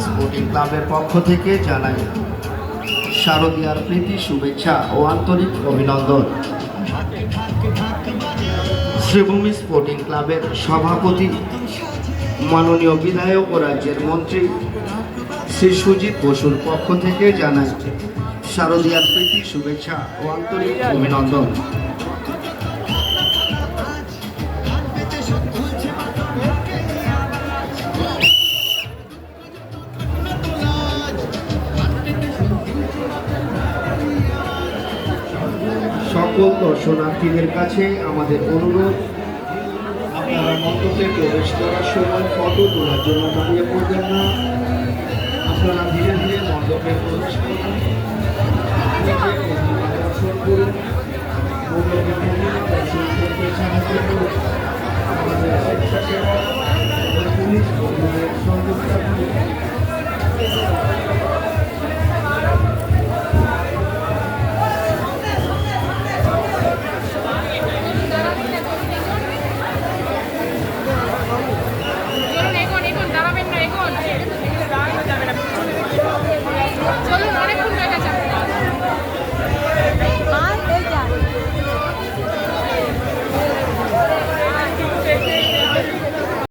Sporting ক্লাবের পক্ষ থেকে জানাই শারদীয়ার প্রীতি শুভেচ্ছা ও আন্তরিক অভিনন্দন। শ্রীভূমি স্পোর্টিং ক্লাবের সভাপতি মাননীয় বিধায়ক ও রাজ্যের মন্ত্রী শ্রী সুজিত বসুর পক্ষ থেকে জানাই শারদীয়ার প্রীতি শুভেচ্ছা ও আন্তরিক অভিনন্দন। সকল দর্শনার্থীদের কাছে আমাদের অনুরোধ, আপনারা মণ্ডপে প্রবেশ করার সময় ফটো তোলার জন্য দাঁড়িয়ে পড়বেন না। আপনারা ধীরে ধীরে মণ্ডপে প্রবেশ করুন, দর্শন করুন, মণ্ডপে দর্শন করতে সাহায্য করুন। আমাদের স্বেচ্ছাসেবক